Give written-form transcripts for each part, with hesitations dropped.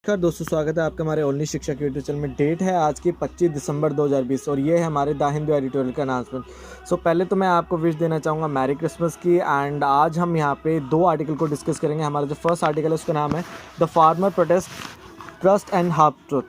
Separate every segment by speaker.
Speaker 1: नमस्कार दोस्तों, स्वागत है आपका हमारे ओनली शिक्षा के यूट्यूब चैनल में। डेट है आज की 25 दिसंबर 2020 और ये है हमारे द हिंदू एडिटोरियल का अनाउंसमेंट। पहले तो मैं आपको विश देना चाहूँगा मैरी क्रिसमस की। एंड आज हम यहाँ पे दो आर्टिकल को डिस्कस करेंगे। हमारा जो फर्स्ट आर्टिकल है उसका नाम है the farmer protest trust and half truth.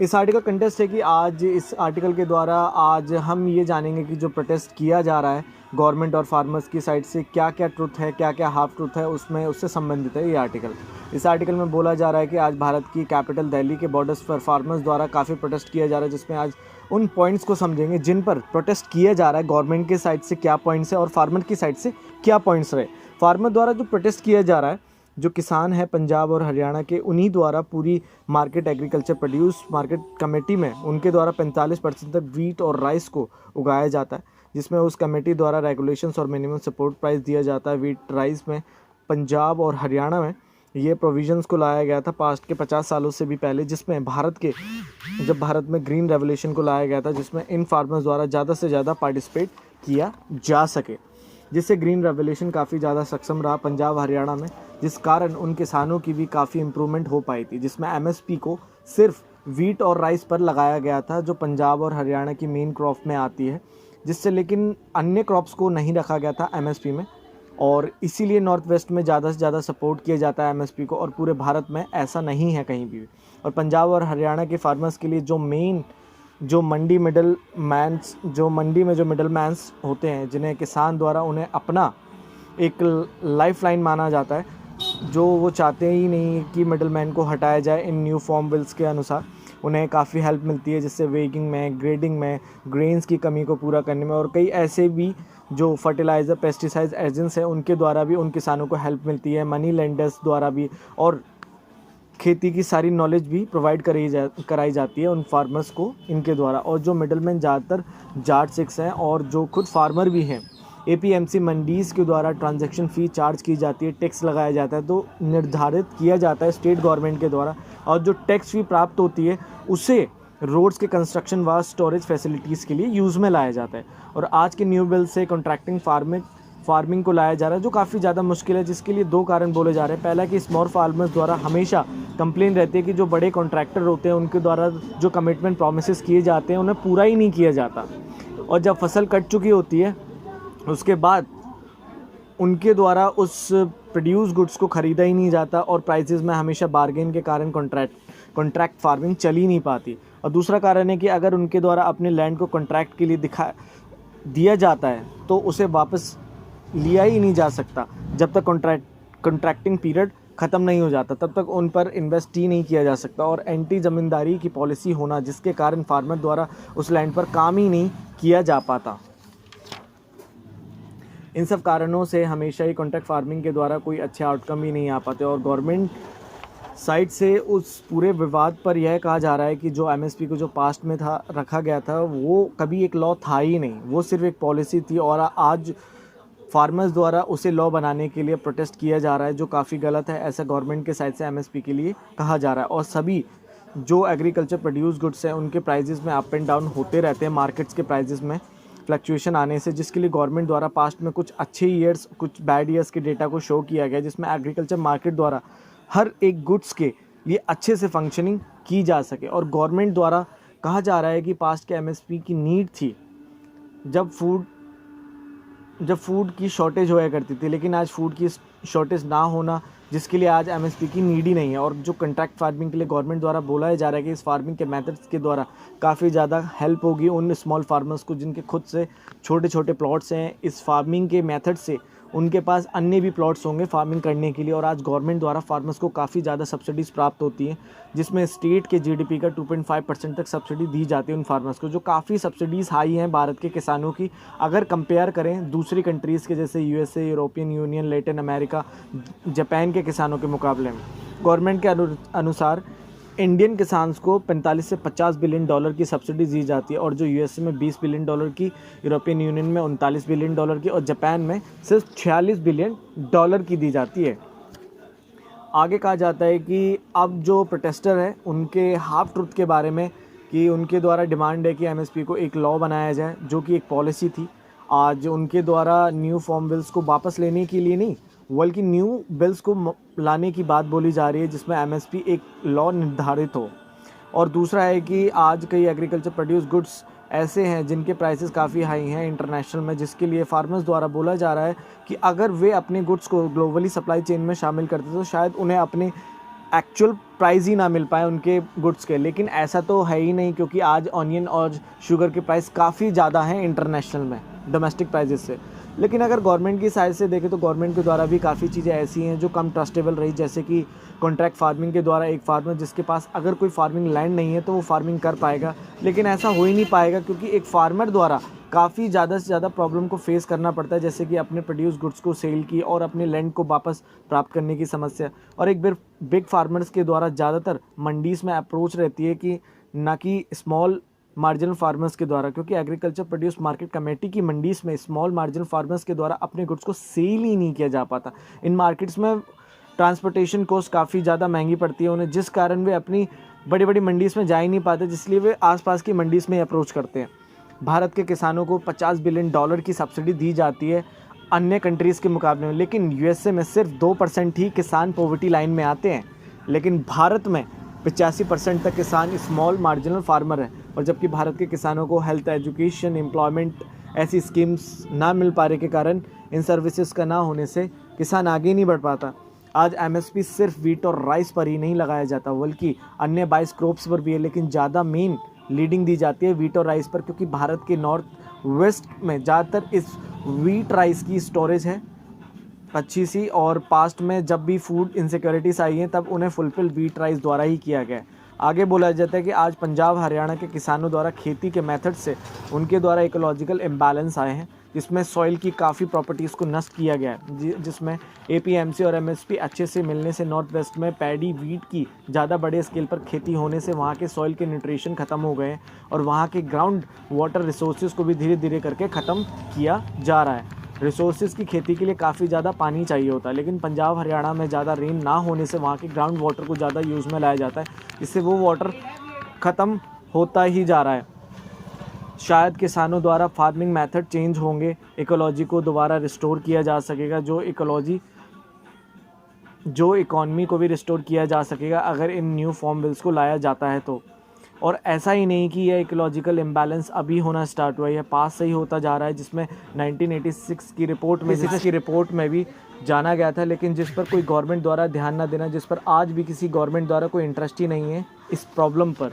Speaker 1: इस आर्टिकल कंटेस्ट है कि आज इस आर्टिकल के द्वारा आज हम ये जानेंगे कि जो प्रोटेस्ट किया जा रहा है गवर्नमेंट और फार्मर्स की साइड से क्या क्या ट्रुथ है, क्या क्या हाफ ट्रुथ है, उसमें उससे संबंधित है ये आर्टिकल। इस आर्टिकल में बोला जा रहा है कि आज भारत की कैपिटल दिल्ली के बॉर्डर्स पर फार्मर्स द्वारा काफ़ी प्रोटेस्ट किया जा रहा है, जिसमें आज उन पॉइंट्स को समझेंगे जिन पर प्रोटेस्ट किया जा रहा है। गवर्नमेंट के साइड से क्या पॉइंट्स है और फार्मर की साइड से क्या पॉइंट्स रहे। फार्मर द्वारा जो प्रोटेस्ट किया जा रहा है, जो किसान है पंजाब और हरियाणा के, उन्हीं द्वारा पूरी market agriculture produce market committee में उनके द्वारा 45% तक वीट और राइस को उगाया जाता है, जिसमें उस कमेटी द्वारा रेगुलेशंस और मिनिमम सपोर्ट प्राइस दिया जाता है। वीट राइस में पंजाब और हरियाणा में ये प्रोविजंस को लाया गया था पास्ट के 50 सालों से भी पहले, जिसमें जब भारत में ग्रीन रेवोल्यूशन को लाया गया था, जिसमें इन फार्मर्स द्वारा ज़्यादा से ज़्यादा पार्टिसिपेट किया जा सके, जिससे ग्रीन रेवोल्यूशन काफ़ी ज़्यादा सक्षम रहा पंजाब हरियाणा में, जिस कारण उन किसानों की भी काफ़ी इम्प्रूवमेंट हो पाई थी। जिसमें एमएसपी को सिर्फ वीट और राइस पर लगाया गया था, जो पंजाब और हरियाणा की मेन क्रॉप में आती है, जिससे लेकिन अन्य क्रॉप्स को नहीं रखा गया था एमएसपी में। और इसीलिए नॉर्थ वेस्ट में ज़्यादा से ज़्यादा सपोर्ट किया जाता है एमएसपी को, और पूरे भारत में ऐसा नहीं है कहीं भी। और पंजाब और हरियाणा के फार्मर्स के लिए जो मंडी में जो मिडल मैंस होते हैं, जिन्हें किसान द्वारा उन्हें अपना एक लाइफलाइन माना जाता है, जो वो चाहते ही नहीं कि मिडल मैन को हटाया जाए। इन न्यू फॉर्म बिल्स के अनुसार उन्हें काफ़ी हेल्प मिलती है, जिससे वेगिंग में, ग्रेडिंग में, ग्रेन्स की कमी को पूरा करने में, और कई ऐसे भी जो फर्टिलाइज़र पेस्टिसाइड एजेंट्स हैं उनके द्वारा भी उन किसानों को हेल्प मिलती है। मनी लेंडर्स द्वारा भी, और खेती की सारी नॉलेज भी प्रोवाइड कराई जाती है उन फार्मर्स को इनके द्वारा। और जो मिडलमैन ज़्यादातर जाट सिक्स हैं और जो खुद फार्मर भी हैं, एपीएमसी मंडीज़ के द्वारा ट्रांजैक्शन फ़ी चार्ज की जाती है, टैक्स लगाया जाता है, तो निर्धारित किया जाता है स्टेट गवर्नमेंट के द्वारा, और जो टैक्स फ़ी प्राप्त होती है उसे रोड्स के कंस्ट्रक्शन व स्टोरेज फैसिलिटीज़ के लिए यूज़ में लाया जाता है। और आज के न्यू बिल से कॉन्ट्रैक्टिंग फार्मिंग को लाया जा रहा है, जो काफ़ी ज़्यादा मुश्किल है, जिसके लिए दो कारण बोले जा रहे हैं। पहला कि स्मॉल फार्मर्स द्वारा हमेशा कंप्लेन रहती है कि जो बड़े कॉन्ट्रैक्टर होते हैं उनके द्वारा जो कमिटमेंट प्रोमिस किए जाते हैं उन्हें पूरा ही नहीं किया जाता, और जब फसल कट चुकी होती है उसके बाद उनके द्वारा उस प्रोड्यूस गुड्स को ख़रीदा ही नहीं जाता, और प्राइसेस में हमेशा बार्गेन के कारण कॉन्ट्रैक्ट फार्मिंग चल ही नहीं पाती। और दूसरा कारण है कि अगर उनके द्वारा अपने लैंड को कॉन्ट्रैक्ट के लिए दिया जाता है तो उसे वापस लिया ही नहीं जा सकता। जब तक कॉन्ट्रैक्टिंग पीरियड ख़त्म नहीं हो जाता तब तक उन पर इन्वेस्ट ही नहीं किया जा सकता। और एंटी ज़मींदारी की पॉलिसी होना, जिसके कारण फार्मर द्वारा उस लैंड पर काम ही नहीं किया जा पाता। इन सब कारणों से हमेशा ही कॉन्ट्रैक्ट फार्मिंग के द्वारा कोई अच्छे आउटकम ही नहीं आ पाते। और गवर्नमेंट साइड से उस पूरे विवाद पर यह कहा जा रहा है कि जो एमएसपी को जो पास्ट में रखा गया था वो कभी एक लॉ था ही नहीं, वो सिर्फ एक पॉलिसी थी, और आज फार्मर्स द्वारा उसे लॉ बनाने के लिए प्रोटेस्ट किया जा रहा है, जो काफ़ी गलत है। ऐसा गवर्नमेंट के साइड से एमएसपी के लिए कहा जा रहा है। और सभी जो एग्रीकल्चर प्रोड्यूस गुड्स हैं उनके प्राइजेस में अप एंड डाउन होते रहते हैं, मार्केट्स के प्राइजेस में फ्लक्चुएशन आने से, जिसके लिए गवर्नमेंट द्वारा पास्ट में कुछ अच्छे ईयर्स, कुछ बैड ईयर्स के डेटा को शो किया गया, जिसमें एग्रीकल्चर मार्केट द्वारा हर एक गुड्स के लिए अच्छे से फंक्शनिंग की जा सके। और गवर्नमेंट द्वारा कहा जा रहा है कि पास्ट के एमएसपी की नीड थी जब फूड की शॉर्टेज होया करती थी, लेकिन आज फूड की शॉर्टेज ना होना, जिसके लिए आज एमएसपी की नीड ही नहीं है। और जो कॉन्ट्रैक्ट फार्मिंग के लिए गवर्नमेंट द्वारा बोला जा रहा है कि इस फार्मिंग के मेथड्स के द्वारा काफ़ी ज़्यादा हेल्प होगी उन स्मॉल फार्मर्स को, जिनके खुद से छोटे छोटे प्लॉट्स हैं। इस फार्मिंग के मेथड से उनके पास अन्य भी प्लॉट्स होंगे फार्मिंग करने के लिए, और आज गवर्नमेंट द्वारा फार्मर्स को काफ़ी ज़्यादा सब्सिडीज़ प्राप्त होती हैं, जिसमें स्टेट के जीडीपी का 2.5% तक सब्सिडी दी जाती है उन फार्मर्स को, जो काफ़ी सब्सिडीज़ हाई हैं भारत के किसानों की अगर कंपेयर करें दूसरी कंट्रीज़ के, जैसे USA, European union, Latin America, Japan के किसानों के मुकाबले में। गवर्नमेंट के अनुसार इंडियन किसान्स को 45 से 50 बिलियन डॉलर की सब्सिडी दी जाती है, और जो यूएसए में 20 बिलियन डॉलर की, यूरोपियन यूनियन में 39 बिलियन डॉलर की, और जापान में सिर्फ 46 बिलियन डॉलर की दी जाती है। आगे कहा जाता है कि अब जो प्रोटेस्टर है उनके हाफ ट्रुथ के बारे में, कि उनके द्वारा डिमांड है कि एमएसपी को एक लॉ बनाया जाए, जो कि एक पॉलिसी थी। आज उनके द्वारा न्यू फॉर्म बिल्स को वापस लेने के लिए नहीं, वर्ल्ड की न्यू बिल्स को लाने की बात बोली जा रही है, जिसमें एमएसपी एक लॉ निर्धारित हो। और दूसरा है कि आज कई एग्रीकल्चर प्रोड्यूस गुड्स ऐसे हैं जिनके प्राइसेस काफ़ी हाई हैं इंटरनेशनल में, जिसके लिए फार्मर्स द्वारा बोला जा रहा है कि अगर वे अपने गुड्स को ग्लोबली सप्लाई चेन में शामिल करते तो शायद उन्हें अपने एक्चुअल प्राइस ही ना मिल पाए उनके गुड्स के। लेकिन ऐसा तो है ही नहीं, क्योंकि आज ऑनियन और शुगर के प्राइस काफ़ी ज़्यादा हैं इंटरनेशनल में डोमेस्टिक प्राइजेस से। लेकिन अगर गवर्नमेंट की साइड से देखें तो गवर्नमेंट के द्वारा भी काफ़ी चीज़ें ऐसी हैं जो कम ट्रस्टेबल रही, जैसे कि कॉन्ट्रैक्ट फार्मिंग के द्वारा एक फार्मर जिसके पास अगर कोई फार्मिंग लैंड नहीं है तो वो फार्मिंग कर पाएगा, लेकिन ऐसा हो ही नहीं पाएगा क्योंकि एक फार्मर द्वारा काफ़ी ज़्यादा से ज़्यादा प्रॉब्लम को फेस करना पड़ता है, जैसे कि अपने प्रोड्यूस गुड्स को सेल की और अपने लैंड को वापस प्राप्त करने की समस्या। और एक बिग फार्मर्स के द्वारा ज़्यादातर मंडीज़ में अप्रोच रहती है कि ना कि स्मॉल मार्जिनल फार्मर्स के द्वारा, क्योंकि एग्रीकल्चर प्रोड्यूस मार्केट कमेटी की मंडीज़ में स्मॉल मार्जिनल फार्मर्स के द्वारा अपने गुड्स को सेल ही नहीं किया जा पाता। इन मार्केट्स में ट्रांसपोर्टेशन कॉस्ट काफ़ी ज़्यादा महंगी पड़ती है उन्हें, जिस कारण वे अपनी बड़ी बड़ी मंडीज़ में जा ही नहीं पाते, जिसलिए वे आसपास की मंडीज़ में अप्रोच करते हैं। भारत के किसानों को $50 बिलियन की सब्सिडी दी जाती है अन्य कंट्रीज़ के मुकाबले में, लेकिन यूएसए में सिर्फ 2% ही किसान पॉवर्टी लाइन में आते हैं, लेकिन भारत में 85% तक किसान स्मॉल मार्जिनल फार्मर हैं। और जबकि भारत के किसानों को हेल्थ, एजुकेशन, एम्प्लॉयमेंट ऐसी स्कीम्स ना मिल पाने के कारण, इन सर्विसेज का ना होने से किसान आगे नहीं बढ़ पाता। आज एमएसपी सिर्फ वीट और राइस पर ही नहीं लगाया जाता, बल्कि अन्य 22 क्रॉप्स पर भी है, लेकिन ज़्यादा मेन लीडिंग दी जाती है वीट और राइस पर, क्योंकि भारत के नॉर्थ वेस्ट में ज़्यादातर इस वीट राइस की स्टोरेज है अच्छी सी, और पास्ट में जब भी फूड इनसिक्योरिटीज़ आई हैं तब उन्हें फुलफिल वीट राइस द्वारा ही किया गया है। आगे बोला जाता है कि आज पंजाब हरियाणा के किसानों द्वारा खेती के मेथड से उनके द्वारा इकोलॉजिकल इम्बैलेंस आए हैं, जिसमें सॉइल की काफ़ी प्रॉपर्टीज़ को नष्ट किया गया है, जिसमें एपीएमसी और एमएसपी अच्छे से मिलने से नॉर्थ वेस्ट में पैडी वीट की ज़्यादा बड़े स्केल पर खेती होने से वहाँ के सॉइल के न्यूट्रिशन ख़त्म हो गए और वहाँ के ग्राउंड वाटर रिसोर्सेज को भी धीरे धीरे करके ख़त्म किया जा रहा है। रिसोर्सेज की खेती के लिए काफ़ी ज़्यादा पानी चाहिए होता है, लेकिन पंजाब हरियाणा में ज़्यादा रेन ना होने से वहाँ के ग्राउंड वाटर को ज़्यादा यूज़ में लाया जाता है, इससे वो वाटर ख़त्म होता ही जा रहा है। शायद किसानों द्वारा फार्मिंग मेथड चेंज होंगे, इकोलॉजी को दोबारा रिस्टोर किया जा सकेगा, जो इकॉनमी को भी रिस्टोर किया जा सकेगा अगर इन न्यू फॉर्म बिल्स को लाया जाता है तो। और ऐसा ही नहीं कि यह इकोलॉजिकल इम्बैलेंस अभी होना स्टार्ट हुआ है, यह पास से ही होता जा रहा है, जिसमें 1986 की रिपोर्ट में भी जाना गया था, लेकिन जिस पर कोई गवर्नमेंट द्वारा ध्यान ना देना, जिस पर आज भी किसी गवर्नमेंट द्वारा कोई इंटरेस्ट ही नहीं है इस प्रॉब्लम पर।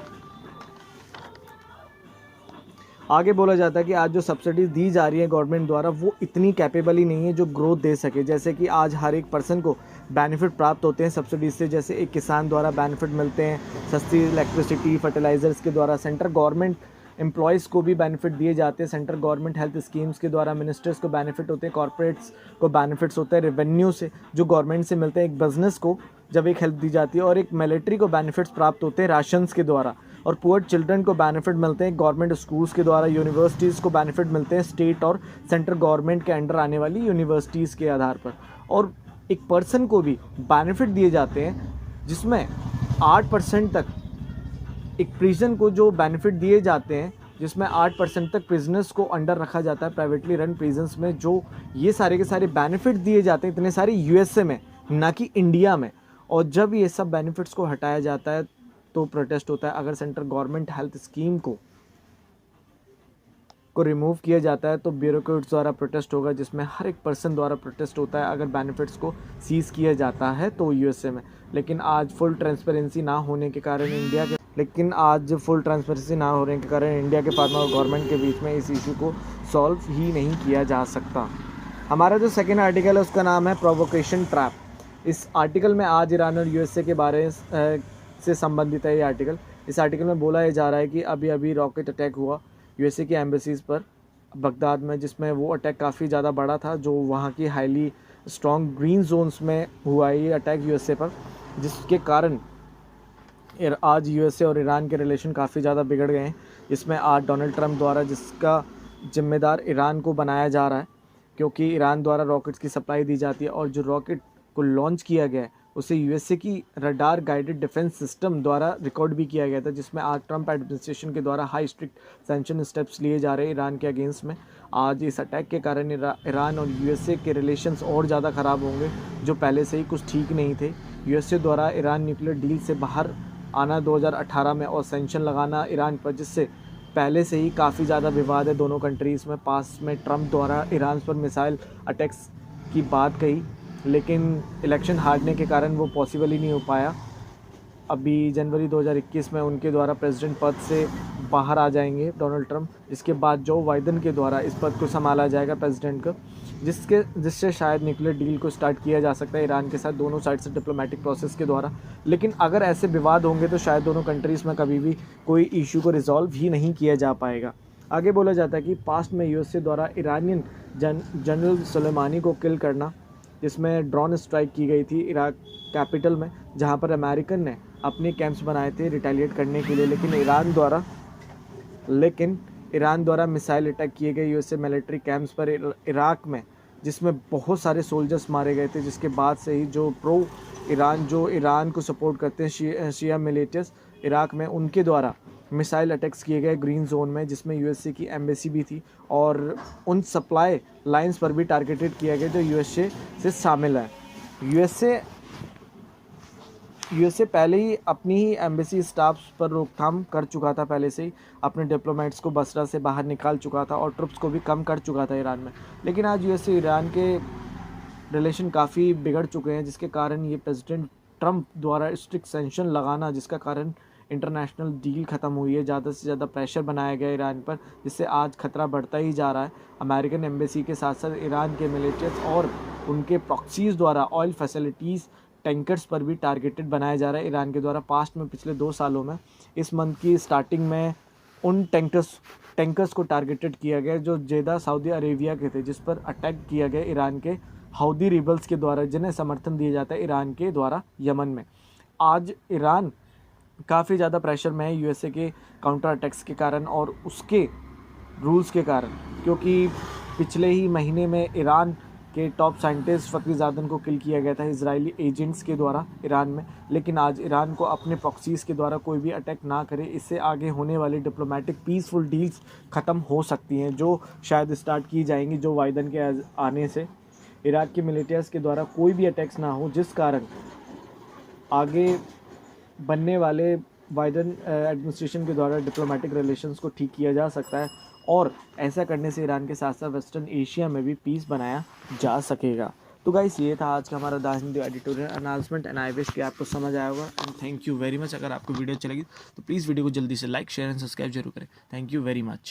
Speaker 1: आगे बोला जाता है कि आज जो सब्सिडीज़ दी जा रही है गवर्नमेंट द्वारा वो इतनी कैपेबल ही नहीं है जो ग्रोथ दे सके। जैसे कि आज हर एक पर्सन को बेनिफिट प्राप्त होते हैं सब्सिडीज़ से, जैसे एक किसान द्वारा बेनिफिट मिलते हैं सस्ती इलेक्ट्रिसिटी, फर्टिलाइज़र्स के द्वारा। सेंट्रल गवर्नमेंट एम्प्लॉयज़ को भी बेनिफिट दिए जाते हैं, सेंट्रल गवर्नमेंट हेल्थ स्कीम्स के द्वारा मिनिस्टर्स को बेनिफिट होते हैं, कॉर्पोरेट्स को बेनिफिट्स होते हैं रेवेन्यू से जो गवर्नमेंट से मिलते हैं, एक बिज़नेस को जब एक हेल्प दी जाती है, और एक मिलिट्री को बेनिफिट्स प्राप्त होते हैं राशंस के द्वारा, और पुअर चिल्ड्रन को बेनिफिट मिलते हैं गवर्नमेंट स्कूल्स के द्वारा, यूनिवर्सिटीज़ को बेनिफिट मिलते हैं स्टेट और सेंट्रल गवर्नमेंट के अंडर आने वाली यूनिवर्सिटीज़ के आधार पर, और एक पर्सन को भी बेनिफिट दिए जाते हैं जिसमें 8% तक एक प्रिजन को जो बेनिफिट दिए जाते हैं, जिसमें 8% तक प्रिजनर्स को अंडर रखा जाता है प्राइवेटली रन प्रिजन्स में, जो ये सारे के सारे बेनिफिट दिए जाते हैं इतने सारे यूएसए में, ना कि इंडिया में। और जब ये सब बेनिफिट्स को हटाया जाता है तो प्रोटेस्ट होता है। अगर सेंट्रल गवर्नमेंट हेल्थ स्कीम को रिमूव किया जाता है तो ब्यूरोक्रेट्स द्वारा प्रोटेस्ट होगा, जिसमें हर एक पर्सन द्वारा प्रोटेस्ट होता है अगर बेनिफिट्स को सीज़ किया जाता है तो यूएसए में। लेकिन आज फुल ट्रांसपेरेंसी ना होने के कारण इंडिया के फार्मर और गवर्नमेंट के बीच में इस इशू को सॉल्व ही नहीं किया जा सकता। हमारा जो सेकेंड आर्टिकल है उसका नाम है प्रोवोकेशन ट्रैप। इस आर्टिकल में आज ईरान और यूएसए के बारे से संबंधित है ये आर्टिकल। इस आर्टिकल में बोला जा रहा है कि अभी रॉकेट अटैक हुआ यूएसए की एम्बेसीज़ पर बगदाद में, जिसमें वो अटैक काफ़ी ज़्यादा बड़ा था, जो वहाँ की हाईली स्ट्रॉन्ग ग्रीन जोन्स में हुआ है ये अटैक यूएसए पर, जिसके कारण आज यूएसए और ईरान के रिलेशन काफ़ी ज़्यादा बिगड़ गए हैं। इसमें आज डोनाल्ड ट्रंप द्वारा जिसका जिम्मेदार ईरान को बनाया जा रहा है, क्योंकि ईरान द्वारा रॉकेट्स की सप्लाई दी जाती है और जो रॉकेट को लॉन्च किया गया है उसे यूएसए की रडार गाइडेड डिफेंस सिस्टम द्वारा रिकॉर्ड भी किया गया था, जिसमें आज ट्रंप एडमिनिस्ट्रेशन के द्वारा हाई स्ट्रिक्ट सैंक्शन स्टेप्स लिए जा रहे हैं ईरान के अगेंस्ट में। आज इस अटैक के कारण ईरान और यूएसए के रिलेशंस और ज़्यादा ख़राब होंगे, जो पहले से ही कुछ ठीक नहीं थे। यूएसए द्वारा ईरान न्यूक्लियर डील से बाहर आना 2018 में और सैंक्शन लगाना ईरान पर, जिससे पहले से ही काफ़ी ज़्यादा विवाद है दोनों कंट्रीज़ में। पास में ट्रंप द्वारा ईरान पर मिसाइल अटैक्स की बात कही, लेकिन इलेक्शन हारने के कारण वो पॉसिबल ही नहीं हो पाया। अभी जनवरी 2021 में उनके द्वारा प्रेसिडेंट पद से बाहर आ जाएंगे डोनाल्ड ट्रंप। इसके बाद जो बाइडन के द्वारा इस पद को संभाला जाएगा प्रेसिडेंट का, जिससे शायद न्यूक्लियर डील को स्टार्ट किया जा सकता है ईरान के साथ दोनों साइड से डिप्लोमेटिक प्रोसेस के द्वारा। लेकिन अगर ऐसे विवाद होंगे तो शायद दोनों कंट्रीज़ में कभी भी कोई इशू को रिजॉल्व ही नहीं किया जा पाएगा। आगे बोला जाता है कि पास्ट में यूएसए द्वारा ईरानियन जनरल सुलेमानी को किल करना, जिसमें ड्रोन स्ट्राइक की गई थी इराक कैपिटल में, जहां पर अमेरिकन ने अपने कैंप्स बनाए थे रिटेलिएट करने के लिए। लेकिन ईरान द्वारा मिसाइल अटैक किए गए यूएसए मिलिट्री कैंप्स पर इराक में, जिसमें बहुत सारे सोल्जर्स मारे गए थे। जिसके बाद से ही जो ईरान को सपोर्ट करते हैं शिया मिलिटेंट्स इराक में, उनके द्वारा मिसाइल अटैक्स किए गए ग्रीन जोन में, जिसमें यूएसए की एम्बेसी भी थी, और उन सप्लाई लाइंस पर भी टारगेटेड किया गया जो यूएसए से शामिल है। यूएसए पहले ही अपनी ही एम्बेसी स्टाफ्स पर रोकथाम कर चुका था, पहले से ही अपने डिप्लोमेट्स को बसरा से बाहर निकाल चुका था और ट्रुप्स को भी कम कर चुका था ईरान में। लेकिन आज यूएसए ईरान के रिलेशन काफ़ी बिगड़ चुके हैं, जिसके कारण ये प्रेसिडेंट ट्रंप द्वारा स्ट्रिक्ट सैंक्शन लगाना, जिसका कारण इंटरनेशनल डील ख़त्म हुई है, ज़्यादा से ज़्यादा प्रेशर बनाया गया ईरान पर, जिससे आज खतरा बढ़ता ही जा रहा है। अमेरिकन एम्बेसी के साथ साथ ईरान के मिलिटेंट्स और उनके प्रॉक्सीज़ द्वारा ऑयल फैसिलिटीज़, टैंकर्स पर भी टारगेटेड बनाया जा रहा है ईरान के द्वारा। पास्ट में पिछले 2 सालों में, इस मंथ की स्टार्टिंग में उन टैंकर्स को टारगेटेड किया गया जो जेदा सऊदी अरेबिया के थे, जिस पर अटैक किया गया ईरान के हौदी रिबल्स के द्वारा, जिन्हें समर्थन दिया जाता है ईरान के द्वारा यमन में। आज ईरान काफ़ी ज़्यादा प्रेशर में है यूएसए के काउंटर अटैक्स के कारण और उसके रूल्स के कारण, क्योंकि पिछले ही महीने में ईरान के टॉप साइंटिस्ट फ़खरीज़ादन को किल किया गया था इजरायली एजेंट्स के द्वारा ईरान में। लेकिन आज ईरान को अपने प्रॉक्सीज़ के द्वारा कोई भी अटैक ना करे, इससे आगे होने वाली डिप्लोमेटिक पीसफुल डील्स ख़त्म हो सकती हैं, जो शायद स्टार्ट की जाएंगी जो बाइडन के आने से। इराक के मिलिटेंट्स के द्वारा कोई भी अटैक्स ना हो, जिस कारण आगे बनने वाले बाइडन एडमिनिस्ट्रेशन के द्वारा डिप्लोमेटिक रिलेशंस को ठीक किया जा सकता है, और ऐसा करने से ईरान के साथ साथ वेस्टर्न एशिया में भी पीस बनाया जा सकेगा। तो गाइस, ये था आज का हमारा the Hindu editorial announcement, and I wish कि आपको समझ आया होगा। And thank you very much. अगर आपको वीडियो अच्छी लगी तो प्लीज़ वीडियो को जल्दी से लाइक, शेयर एंड सब्सक्राइब जरूर करें। Thank you very much.